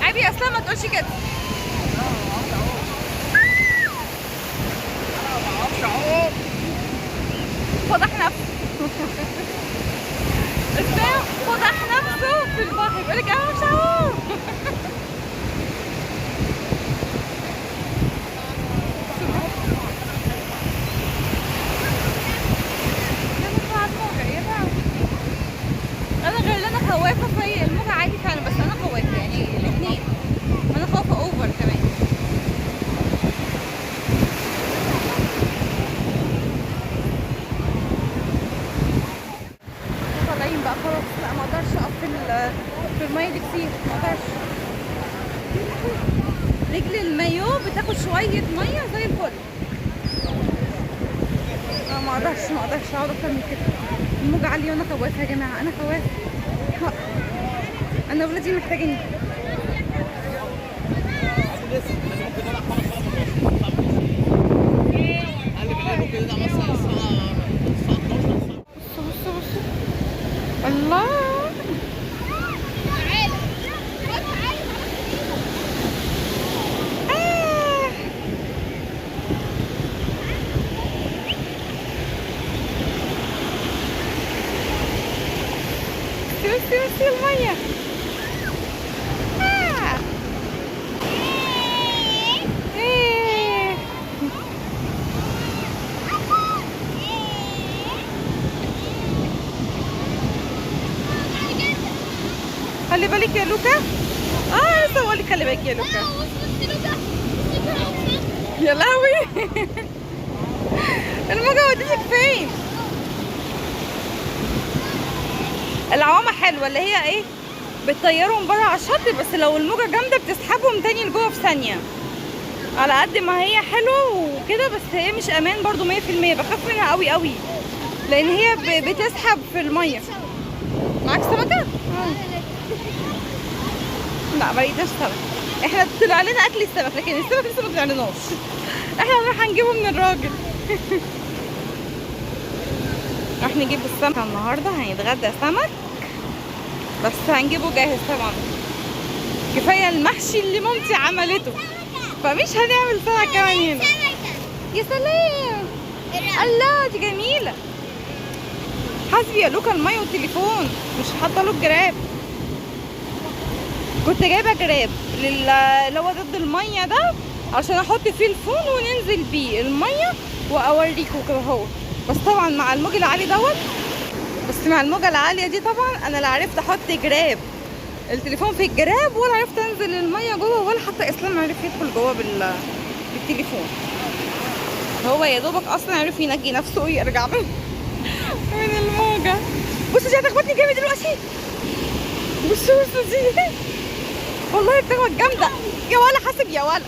عيب يا اسلام ما تقولش كده. فضح نفسه. اسلام فضح نفسه في البحر بيقول لك انا ما بعرفش اعوم. انا غير اللي انا خوافه في الموجه عادي فعلا، بس انا خوافه يعني الاثنين، انا خايفه اوفر كمان. طالعين بقى خلاص، لا ما اقدرش اقف في الميه دي كتير، ما اقدرش. رجل المايو بتاخد شويه ميه زي الفل. لا ما اقدرش اقعد اكتر من كده، الموجه عاليه وانا خوافه يا جماعه، انا خوافه. انا ولادي محتاجيني. بصوا الله. بصي المية. خلي بالك يا لوكا. لسه بقول لك خلي بالك يا لوكا. يا لهوي. الموجة ودتك فين؟ العوامة حلوة اللي هي ايه، بتطيرهم بره على الشط، بس لو الموجة جامدة بتسحبهم تاني لجوه في ثانية. على قد ما هي حلوة وكده، بس هي مش امان برضو 100%، بخاف منها قوي قوي لان هي بتسحب في المية. معاك سمكة؟ لا ما لقيناش سمك. احنا طلع لنا اكل السمك، لكن السمك لسه ما طلعناش. احنا هنروح هنجيبه من الراجل. راح نجيب السمك النهارده، هنتغدى سمك بس هنجيبه جاهز طبعا. كفايه المحشي اللي مامتي عملته، فمش هنعمل سمك كمان هنا. يا سلام، الله دي جميله. حاسبي يا لوكا الميه والتليفون، مش حاطه له الجراب. كنت جايبه جراب اللي هو ضد الميه ده عشان احط فيه الفون وننزل بيه الميه واوريكم كده اهو. بس طبعا مع الموج العالي دوت، بس مع الموجه العاليه دي طبعا انا لا عرفت احط جراب التليفون في الجراب، ولا عرفت انزل الميه جوه، ولا حتى اسلام عرف يدخل جوه بالتليفون. هو يا دوبك اصلا عرف ينجي نفسه ويرجع من الموجه. بصوا دي هتخبطني جامد دلوقتي. بصوا دي والله بتخبط جامده يا ولا. حاسب يا ولا.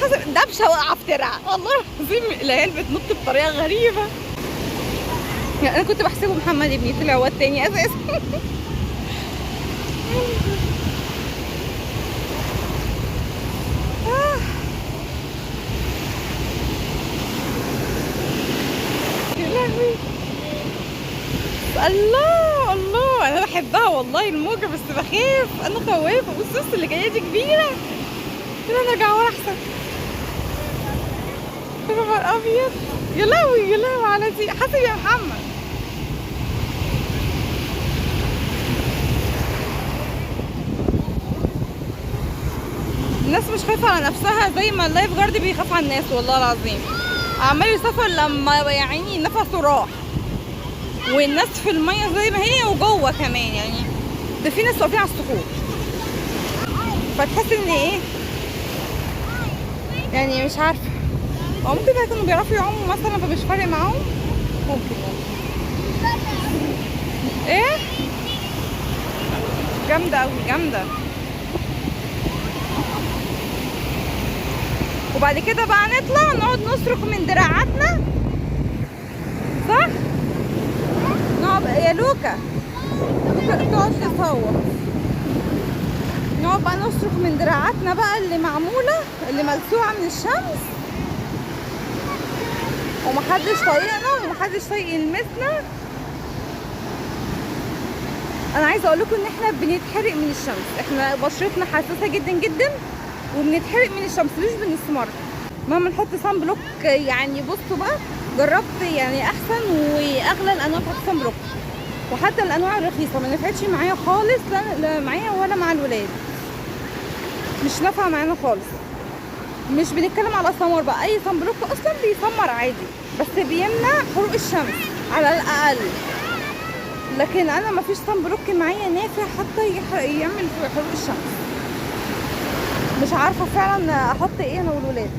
حاسب دبشه واقعه في ترعه، والله العظيم العيال بتنط بطريقه غريبه. يعني انا كنت بحسبه محمد ابني، طلع هو التاني اساسا. يا لهوي. الله الله، انا بحبها والله الموجه، بس بخاف، انا خوافه. بص اللي جايه دي كبيره. يلا نرجع ورا احسن. يا نهار ابيض، يا لهوي يا لهوي على دي. حاسب يا محمد. الناس مش خايفه على نفسها زي ما اللايف جارد بيخاف على الناس، والله العظيم. عمال يسافر لما يا عيني نفسه راح، والناس في الميه زي ما هي وجوه كمان. يعني ده في ناس واقفين على الصخور، فتحس ان ايه يعني، مش عارفه، او ممكن يكونوا بيعرفوا يعوموا مثلا فمش فارق معاهم. ممكن ايه جامده قوي جامده. وبعد كده بقى نطلع نقعد نصرخ من دراعاتنا، صح؟ نقعد يا لوكا تقعد تصور، نقعد بقى نصرخ من دراعاتنا بقى اللي معموله، اللي ملسوعه من الشمس، ومحدش طايقنا ومحدش طايق يلمسنا. انا عايزه اقول لكم ان احنا بنتحرق من الشمس، احنا بشرتنا حساسه جدا جدا وبنتحرق من الشمس مش بنسمر. مهما نحط صن بلوك يعني بصوا بقى، جربت يعني احسن واغلى الانواع بتاعت الصن بلوك، وحتى الانواع الرخيصه ما نفعتش معايا خالص، لا معايا ولا مع الولاد، مش نافعه معانا خالص. مش بنتكلم على سمر بقى، اي صن بلوك اصلا بيسمر عادي بس بيمنع حروق الشمس على الاقل، لكن انا ما فيش صن بلوك معايا نافع حتى يعمل حروق الشمس. مش عارفه فعلا احط ايه انا والولاد،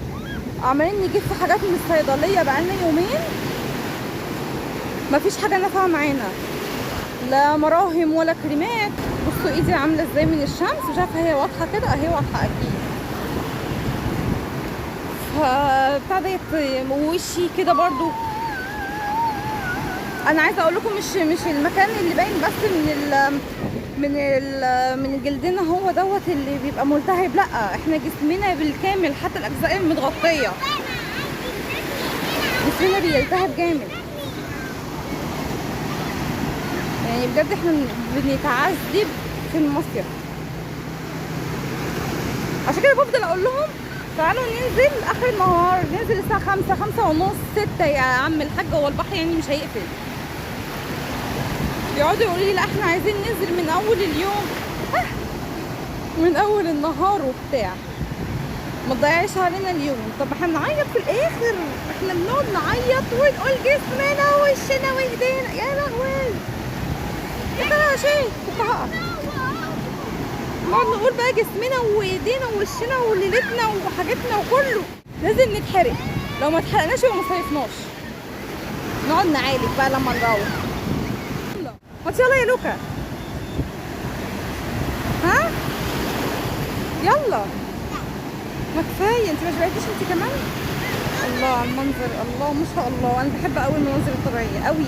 عمالين نجيب في حاجات من الصيدليه بقالنا يومين، ما فيش حاجه نافعه معانا، لا مراهم ولا كريمات. بصوا ايدي عامله ازاي من الشمس، مش عارفه هي واضحه كده، اهي واضحه اكيد. فابتدت وشي كده برضو. انا عايزه اقول لكم مش المكان اللي باين بس من جلدنا هو دوت اللي بيبقى ملتهب، لا احنا جسمنا بالكامل حتى الاجزاء المتغطيه جسمنا بيلتهب جامد، يعني بجد احنا بنتعذب في المصيف. عشان كده بفضل اقول لهم تعالوا ننزل اخر النهار، ننزل الساعه 5 5 ونص 6 يا عم الحاج، هو البحر يعني مش هيقفل. يقعدوا يقولوا لي لا احنا عايزين ننزل من اول اليوم، من اول النهار وبتاع، ما تضيعيش علينا اليوم. طب احنا بنعيط في الاخر، احنا بنقعد نعيط ونقول جسمنا ووشنا وايدينا، يا لهوي انا شيء كنت هقع. نقعد نقول بقى جسمنا وايدينا ووشنا وليلتنا وحاجتنا وكله لازم نتحرق، لو ما اتحرقناش يبقى ما صيفناش. نقعد نعالج بقى لما نروح. ما يلا يا لوكا، ها يلا، ما كفايه انت ما شبعتيش انت كمان. الله على المنظر، الله ما شاء الله، انا بحب قوي المناظر الطبيعيه قوي.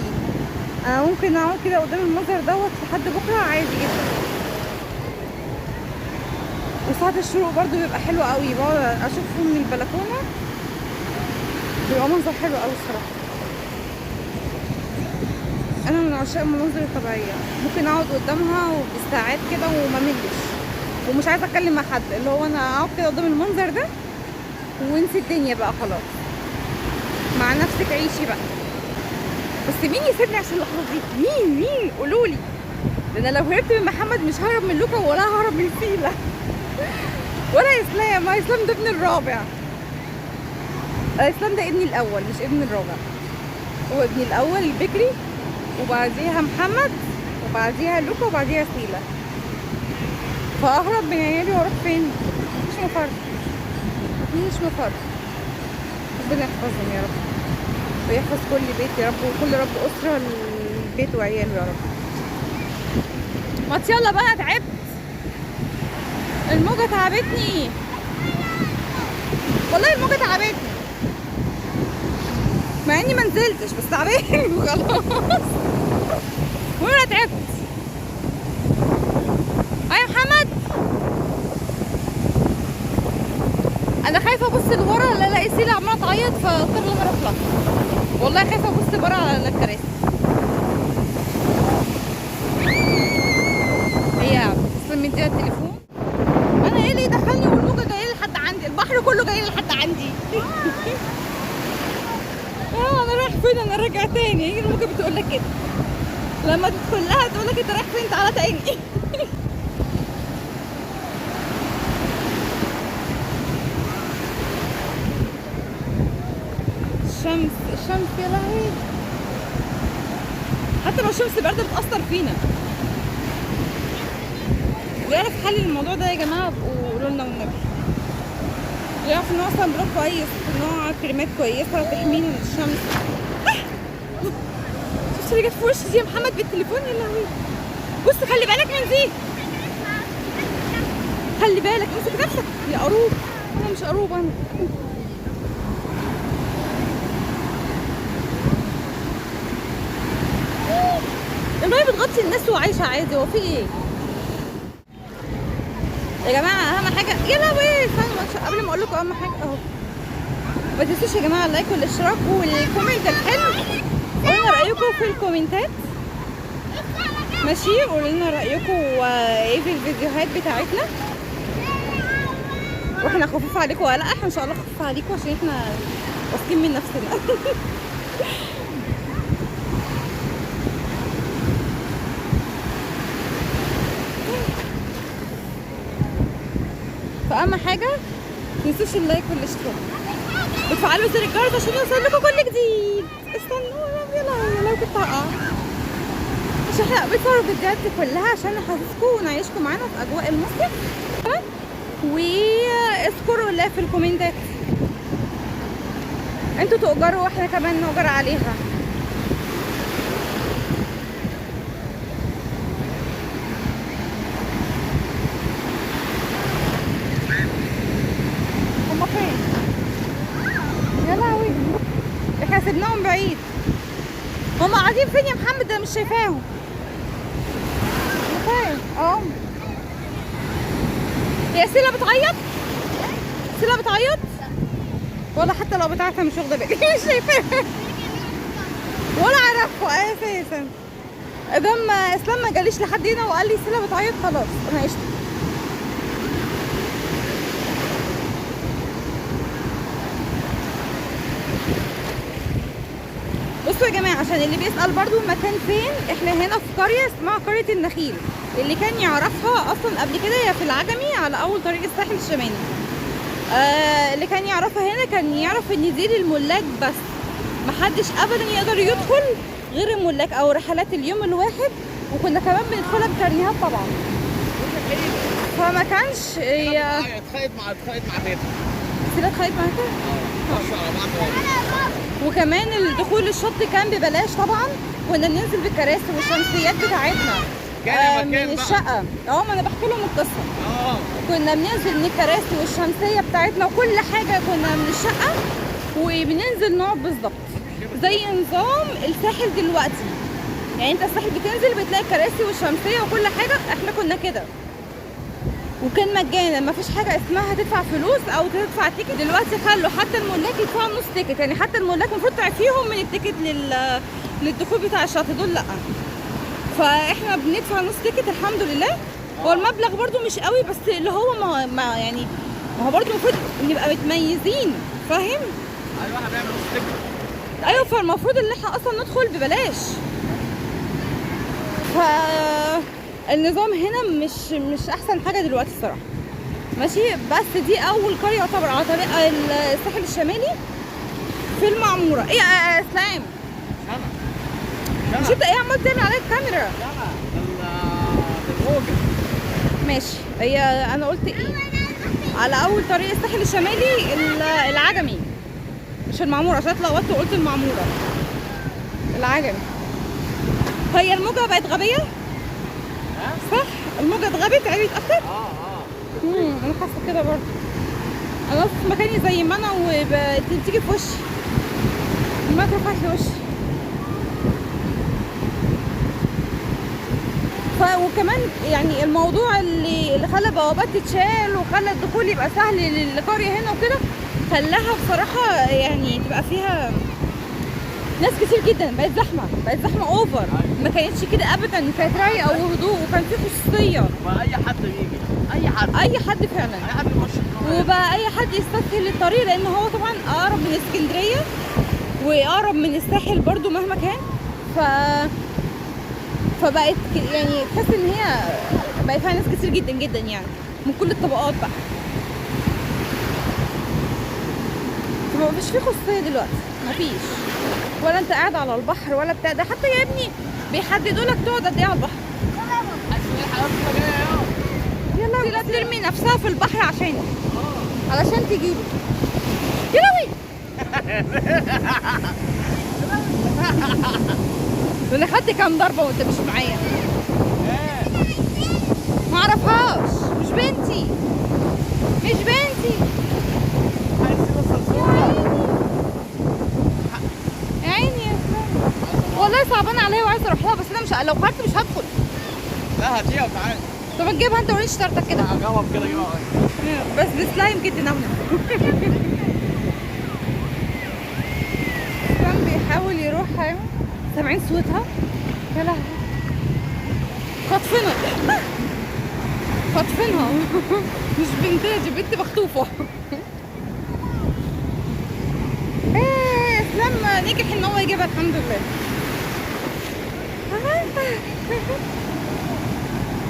انا ممكن اقعد كده قدام المنظر دوت لحد بكره عادي جدا. وساعة الشروق برضو بيبقى حلو قوي، بقعد اشوفه من البلكونه بيبقى منظر حلو قوي الصراحه. انا من عشاق المناظر الطبيعيه، ممكن اقعد قدامها وبالساعات كده وما ملش، ومش عايزه اتكلم مع حد، اللي هو انا اقعد كده قدام المنظر ده وانسي الدنيا بقى خلاص، مع نفسك عيشي بقى. بس مين يسيبني عشان اللحظه دي؟ مين قولوا لي. ده انا لو هربت من محمد مش ههرب من لوكا ولا ههرب من سيلا ولا اسلام. اسلام ده ابن الرابع، اسلام ده ابني الاول مش ابن الرابع، هو ابني الاول البكري، وبعديها محمد، وبعديها لوكا، وبعديها سيلا. فاهرب من عيالي واروح فين؟ مفيش مفر، مفيش مفر. ربنا يحفظهم يا رب ويحفظ كل بيت يا رب، وكل رب اسره البيت وعياله يا رب. ما يلا بقى، تعبت، الموجه تعبتني والله، الموجه تعبتني مع اني ما نزلتش، بس تعباني وخلاص وانا تعبت. يا محمد انا خايفه ابص لورا لا الاقي سيلا عماله تعيط، فاضطر ان انا اروح لها. والله خايفه ابص بره على الكراسي. هي اصلا مديها التليفون، انا ايه اللي يدخلني والموجه جايه لحد عندي، البحر كله جاي لحد عندي انا رايح فين؟ انا راجع تاني. هي الموجه بتقول لك كده، لما تدخل لها تقول لك انت رايح فين، تعالى تاني الشمس يا لهوي، حتى لو الشمس بارده بتأثر فينا. اللي يعرف حل الموضوع ده يا جماعه قولوا لنا والنبي، اللي يعرف ان هو اصلا بلوك كويس، نوع كريمات كويسه تحمينا من الشمس. شفت اللي جت في وشي دي يا محمد بالتليفون؟ يا لهوي بص خلي بالك من دي، خلي بالك، امسك نفسك يا قروب. انا مش قروب انا. المية بتغطي الناس وعايشة عادي، هو في ايه؟ يا جماعة أهم حاجة، يا لهوي استنوا قبل ما أقول لكم أهم حاجة أهو، ما تنسوش يا جماعة اللايك والاشتراك والكومنت الحلو. قولنا رأيكم في الكومنتات، ماشي، قولوا لنا رايكم ايه في الفيديوهات بتاعتنا، واحنا خفيف عليكم ولا لا. احنا ان شاء الله خفيف عليكم عشان احنا واثقين من نفسنا. فاهم حاجه، متنسوش اللايك والاشتراك وتفعلوا زر الجرس عشان يوصل لكم كل جديد. استنوا يلا لو كنت هقع، مش احنا بنصور الفيديوهات دي كلها عشان نحسسكم ونعيشكم معانا في اجواء المصيف. واذكروا الله في الكومنتات، انتوا تؤجروا واحنا كمان نؤجر عليها. هما فين؟ يا لهوي احنا سيبناهم بعيد. هما قاعدين فين يا محمد؟ انا مش شايفاهم. فين؟ هي سيلا بتعيط؟ سيلا بتعيط؟ ولا حتى لو بتاعتها مش واخده بالي. مش شايفاها ولا اعرفه اساسا. ادام اسلام ما جاليش لحد هنا وقال لي سيلا بتعيط خلاص انا عشت. بصوا يا جماعه، عشان اللي بيسال برضو المكان فين، احنا هنا في قريه اسمها قريه النخيل. اللي كان يعرفها اصلا قبل كده هي في العجمي على اول طريق الساحل الشمالي. اللي كان يعرفها هنا كان يعرف ان دي للملاك بس، محدش ابدا يقدر يدخل غير الملاك او رحلات اليوم الواحد، وكنا كمان بندخلها بكارنيهات طبعا. فما كانش اتخيط مع بيتها. سيلا اتخيط معاك؟ وكمان الدخول الشط كان ببلاش طبعا. كنا بننزل بالكراسي والشمسيات بتاعتنا من الشقه. ما انا بحكي لهم القصه. كنا بننزل من الكراسي والشمسيه بتاعتنا وكل حاجه كنا من الشقه، وبننزل نقعد بالظبط زي نظام الساحل دلوقتي. يعني انت الساحل بتنزل بتلاقي الكراسي والشمسيه وكل حاجه، احنا كنا كده وكان مجانا، ما فيش حاجه اسمها تدفع فلوس او تدفع تيكت. دلوقتي خلوا حتى الملاك يدفعوا نص تيكت، يعني حتى الملاك المفروض تعفيهم من التيكت للدخول بتاع الشاطئ، دول لا. فاحنا بندفع نص تيكت الحمد لله. هو المبلغ برضو مش قوي، بس اللي هو ما يعني ما هو برضو المفروض نبقى متميزين، فاهم؟ ايوه احنا بنعمل نص تيكت. ايوه، فالمفروض ان احنا اصلا ندخل ببلاش. فالنظام هنا مش احسن حاجه دلوقتي الصراحه. ماشي، بس دي اول قريه يعتبر على طريق الساحل الشمالي في المعموره. ايه يا اسلام؟ مش انت ايه عمال تعمل عليا الكاميرا؟ ماشي، هي انا قلت ايه؟ على اول طريق الساحل الشمالي العجمي، مش المعموره، عشان اتلخبطت وقلت المعموره. العجمي. هي الموجه بقت غبيه؟ صح؟ الموجه اتغبت عريت اكتر؟ انا حاسه كده برضه. انا في مكاني زي ما انا وبتيجي في وشي، ما ترفعش وشي. وكمان يعني الموضوع اللي خلى بوابات تتشال وخلى الدخول يبقى سهل للقريه هنا وكده، خلاها بصراحه يعني تبقى فيها ناس كتير جدا. بقت زحمه اوفر. ما كانتش كده ابدا، كانت رايقه وهدوء وكان في خصوصيه. اي حد بيجي، اي حد فعلا، اي حد يخش. وبقى اي حد يستسهل الطريق، لان هو طبعا اقرب من اسكندريه واقرب من الساحل برضو مهما كان. فبقت يعني تحس ان هي بقى فيها ناس كتير جدا جدا، يعني من كل الطبقات بقى. فمفيش فيه خصوصيه دلوقتي، مفيش. ولا انت قاعد على البحر ولا بتاع ده. حتى يا ابني بيحددوا لك تقعد قد ايه على البحر. يلا لا ترمي نفسها في البحر علشان تجيبه. يا لهوي. انا خدت كام ضربه وانت مش معايا؟ ما اعرفهاش، مش بنتي. يا عيني يا اسلام، والله صعبان عليا وعايزه اروح لها، بس انا مش، لو خرجت مش هدخل. لا هاتيها وتعالي. طب ما تجيبها انت وريني شطارتك كده. هجاوب كده اجيبها. بس لا يمكن تنونو. كان بيحاول يروح. سامعين صوتها؟ يا لهوي. خاطفينها خاطفينها مش بنتها، دي بنت مخطوفة. ايه اسلام نجح ان هو يجيبها الحمد لله.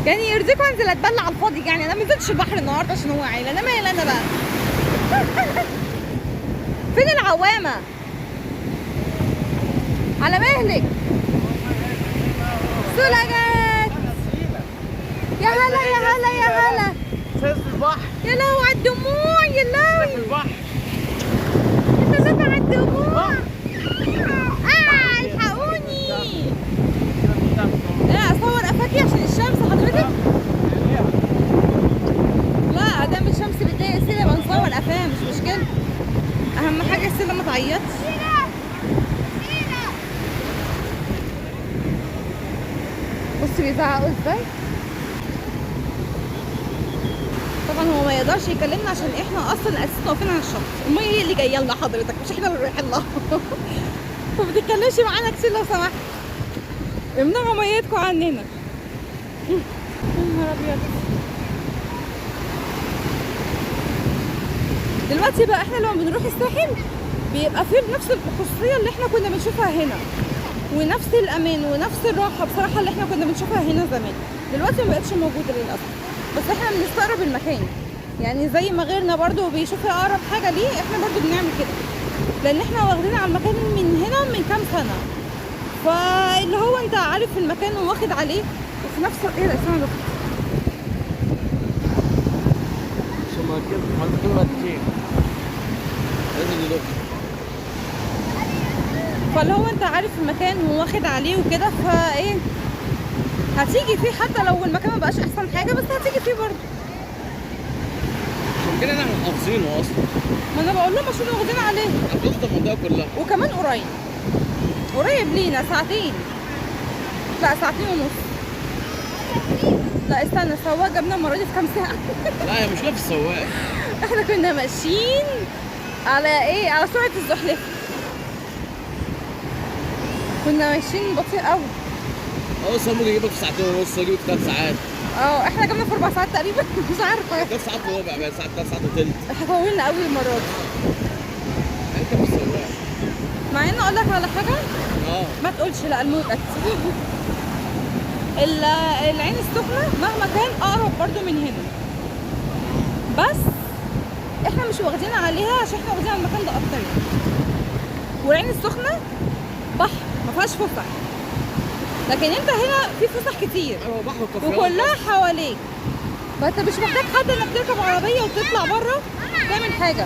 يعني يرضيكوا انزل اتبلع على الفاضي، يعني انا ما نزلتش البحر النهارده عشان هو عيله، انا مالي انا بقى. فين العوامه؟ على مهلك. سولا جت. يا هلا يا هلا يا هلا. في البحر. يا لهوي على الدموع، يا لهوي. في البحر. انت شايف على الدموع. الحقوني. لا اصور قفاكي عشان الشمس حضرتك. لا ادام الشمس بتضايق السيلة يبقى نصور قفاها مش مشكلة. اهم حاجة السيلة ما تعيطش. بصي بيزعقوا ازاي. طبعا هو ما يقدرش يكلمنا عشان احنا اصلا اساسا واقفين على الشط، المية هي اللي جاية لنا حضرتك مش احنا اللي رايحين لها. فما تتكلمش معانا كتير لو سمحت. امنعوا ميتكم عننا. يا نهار ابيض. دلوقتي بقى احنا لما بنروح الساحل بيبقى فيه نفس الخصوصية اللي احنا كنا بنشوفها هنا، ونفس الامان ونفس الراحة بصراحة اللي احنا كنا بنشوفها هنا زمان. دلوقتي ما بقتش موجودة للأسف، بس احنا بنستقرب المكان، يعني زي ما غيرنا برضو بيشوف اقرب حاجة ليه احنا برضو بنعمل كده، لان احنا واخدين على المكان من هنا من كام سنة، فاللي هو انت عارف المكان وواخد عليه، وفي نفس ايه ده اسمها ده ثم كده كتير لازم يدق. فاللي هو انت عارف المكان وواخد عليه وكده، فايه هتيجي فيه حتى لو المكان ما بقاش احسن حاجه، بس هتيجي فيه برضه. عشان كده احنا حافظينه اصلا. ما انا بقول لهم عشان واخدين عليه. حافظت المنطقه كلها. وكمان قريب لينا ساعتين، لا ساعتين ونص. لا استنى، السواق جابنا المره دي في كام ساعه؟ لا هي مشكله في السواق. احنا كنا ماشيين على ايه، على سرعه الزحلفه، كنا ماشيين بطيء قوي. بس هو ممكن يجيبك في ساعتين ونص، يجيبك في 3 ساعات. احنا جبنا في 4 ساعات تقريبا. مش عارفه 3 ساعات وربع بقى، 3 ساعات وثلث. احنا طولنا قوي المره دي. انت مش سواق. مع ان اقول لك على حاجه، ما تقولش لا الموجة. العين السخنه مهما كان اقرب برضو من هنا، بس احنا مش واخدين عليها عشان احنا واخدين على المكان ده اكتر يعني. والعين السخنه بحر ما فيهاش فسح، لكن انت هنا في فسح كتير ايوه بحر وكافيهات وكلها حواليك، فانت مش محتاج حد انك تركب عربيه وتطلع بره تعمل حاجه.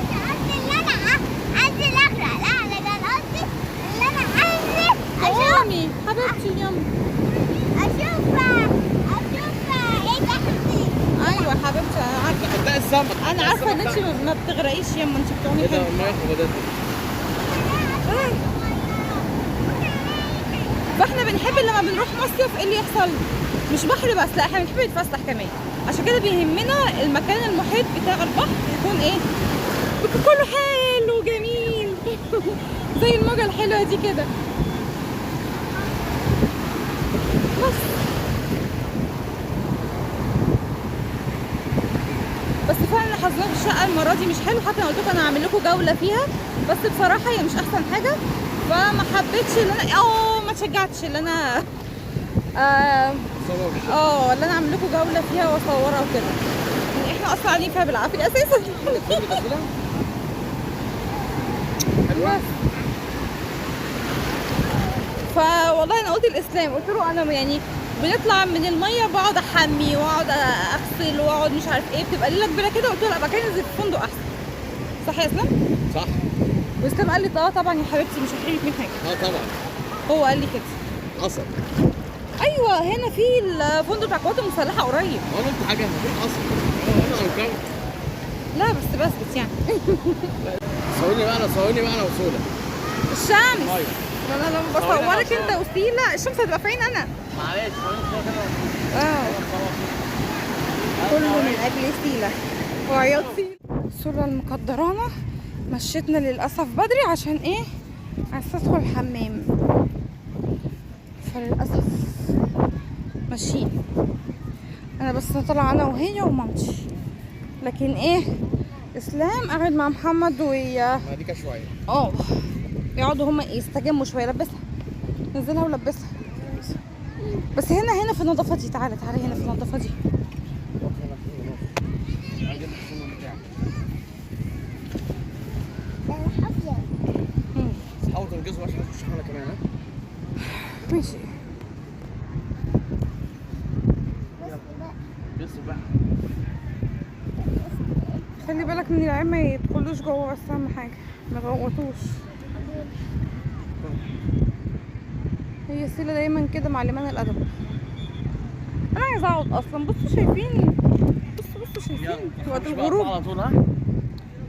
قومي حبيبتي يلا. اشوف ايه تحتي. ايوه حبيبتي انا عارفه. هتلاقي السمك. انا عارفه ان انت ما بتغرقيش يما، انت بتعومي ايه ده حلو. الميه خبطت. فاحنا بنحب لما بنروح مصيف ايه اللي يحصل، مش بحر بس، لا احنا بنحب نتفسح كمان، عشان كده بيهمنا المكان المحيط بتاع البحر يكون ايه، يكون كله حلو وجميل. زي الموجة الحلوة دي كده. بس فعلا حظنا في الشقه المره دي مش حلو، حتى انا قلت لكم انا هعمل لكم جوله فيها، بس بصراحه هي مش احسن حاجه، فما حبيتش ان انا ما اتشجعتش ان انا اللي انا اعمل لكم جوله فيها واصورها وكده، يعني احنا اصلا قاعدين فيها بالعافيه اساسا. فوالله انا قلت الاسلام، قلت له انا يعني بنطلع من الميه بقعد احمي واقعد اغسل واقعد مش عارف ايه، بتبقى ليله كبيره كده، قلت له لا بقى كان ننزل في فندق احسن. صح يا اسلام؟ صح. واسلام قال لي طبعا يا حبيبتي مش هحرمك من حاجه. طبعا. هو قال لي كده. حصل. ايوه هنا في الفندق بتاع القوات المسلحه قريب. انا قلت حاجه مفيش حصل. لا بس يعني. صورني بقى انا وسوله. الشمس. انا لما بصورك انت وسيله الشمس هتبقى في عين انا. معلش كله من اجل سيله وعياط سيله. سوله المقدرانه مشيتنا للاسف بدري عشان ايه، عايز ادخل الحمام، فللاسف ماشيين. انا بس طالعه انا وهي ومامتي، لكن ايه اسلام قاعد مع محمد ويا هديك شويه. يقعدوا هما يستجموا شويه. لبسها، نزلها ولبسها. بس هنا في النظافه دي. تعالى هنا في النظافه دي. حاول تنجزوا عشان نخش احنا كمان. ها ماشي. بس بقى خلي بالك من العيال ما يدخلوش جوه، بس اهم حاجه ما يغوطوش. هي سيلة دايما كده معلمانا الادب. انا عايزه اقعد اصلا. بصوا شايفين، بصوا شايفين وقت الغروب على طول. ها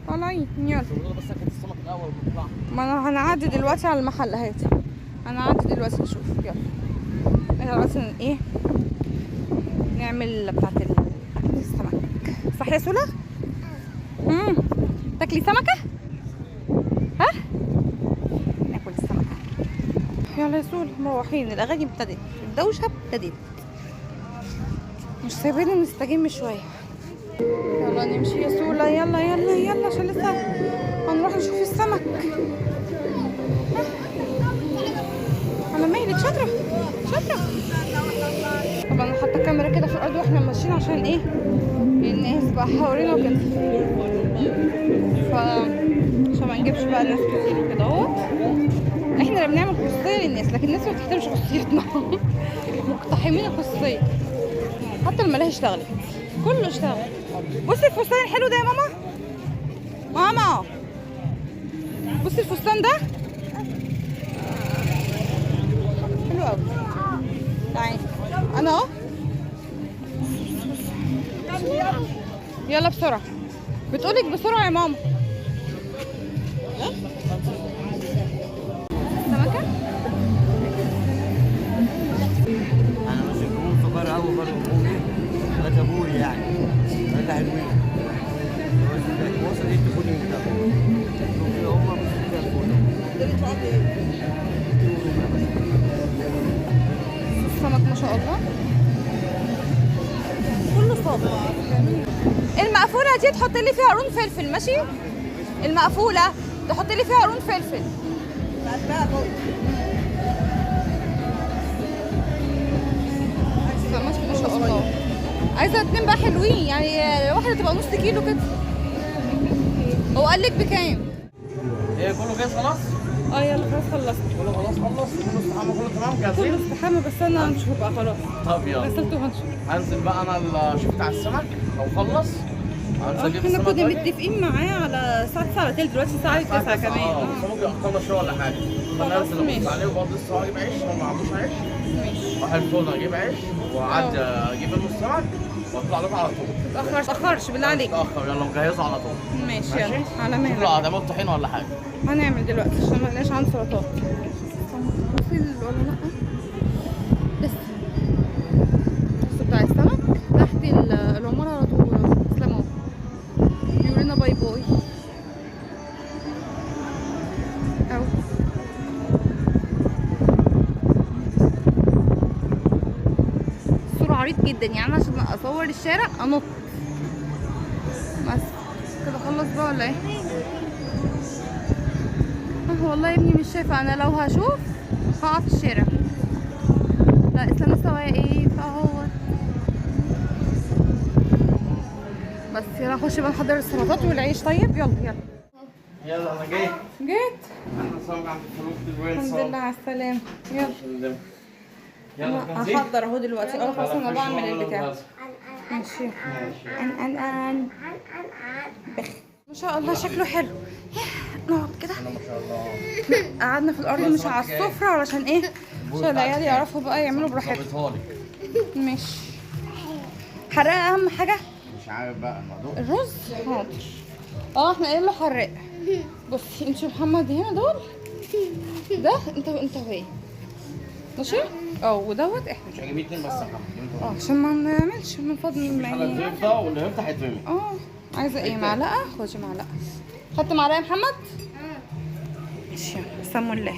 طالعين. يلا بس اكل السمك الاول ونطلع. ما انا هنعدي دلوقتي على المحل. هاتي هنعدي دلوقتي نشوف. يلا احنا دلوقتي ايه نعمل بتاعت السمك. صح يا سولا؟ تاكلي سمكة؟ ها؟ ناكل السمكة. يلا يا سولا مروحين. الاغاني ابتدت، الدوشة ابتدت، مش سايبين نستجم شوية. يلا نمشي يا سولا. يلا عشان لسه هنروح نشوف السمك. على مهلك. شاطرة. طبعا انا حاطه الكاميرا كده في الارض واحنا ماشيين عشان ايه الناس بقى حوالينا وكده، عشان ما نجيبش بقى ناس كتير وكده اهوت. احنا اللي بنعمل خصوصيه للناس، لكن الناس ما بتحترمش خصوصيتنا. مقتحمين الخصوصيه. حتى الملاهي اشتغلت، كله اشتغل. بصي الفستان الحلو ده يا ماما. بصي الفستان ده حلو قوي. تعالي انا اهو. يلا بسرعه. بتقولك بسرعه يا ماما. سمكه. انا ماشي كمان في بر قوي بر امي ثلاثة ابوي يعني ثلاثة حلوين. وصل ايه تاخدني من ده هم السمك ما شاء الله كله صابر. المقفولة دي تحط لي فيها قرون فلفل. ماشي. المقفولة تحط لي فيها قرون فلفل. السمك ما شاء الله. عايزة 2 بقى حلوين يعني، واحدة تبقى نص كيلو كده. هو قال لك بكام؟ ايه كله جاهز خلاص؟ يلا خلاص خلصت. كله خلاص كله استحمى كله تمام كله جاهزين؟ استحمى. بس انا هنشوف بقى خلاص. طب يلا غسلته وهنشوف. هنزل بقى انا شفت على السمك لو خلص هنزل اجيب احنا السمك. كنا طيب؟ متفقين معاه على الساعة 9 الا تلت، دلوقتي الساعة 9 كمان. بس ممكن اخلص شويه ولا حاجه. فانا خلاص انزل ماشي. ابص عليه وبرضه لسه هجيب عيش. هو ما عندوش عيش. ماشي. راح الفرن اجيب عيش واعدي اجيب منه السمك واطلع لكم على طول. متأخرش بالله عليك. متاخر يلا مجهزه على طول. ماشي يلا على شوف لو مهلك. هتعملوا طحينه ولا حاجه. هنعمل دلوقتي عشان ما لقاش عندي سلطات. بصي ولا لا. لسه بتاع السمك تحت العمارة على طول. اسلام اهو بيقول لنا باي باي اهو. السور عريض جدا يعني عشان اصور الشارع انط. بس كده خلص بقى ولا ايه؟ والله يا ابني مش شايفه. انا لو هشوف هقع في الشارع. لا اسلام مستوايا ايه فهو. بس يلا نخش بقى نحضر السلطات والعيش. طيب يلا يلا انا جاي. جيت. احنا سمك عند الفلوس دلوقتي. الحمد لله على السلامه. يلا يلا انا هحضر اهو دلوقتي. خلاص انا بعمل البتاع. ماشي. ان بخ. ما شاء الله شكله حلو. نقعد كده. ما شاء الله. قعدنا في الارض مش على السفره علشان ايه؟ عشان العيال يعرفوا بقى يعملوا براحتهم. ظابطها لك. ماشي. حراقه اهم حاجه. مش عارف بقى الموضوع. الرز حاضر. احنا قايلين له حراق. بصي انت ومحمد هنا دول. ده انت وهي. ماشي. ودوت احنا. مش هجيب 2 بس يا محمد. عشان ما نعملش من فضل حاجه تفضى واللي هيفتح يترمي. عايزه ايه؟ معلقه. خدي معلقه. خدت معلقه يا محمد؟ ماشي. سموا الله.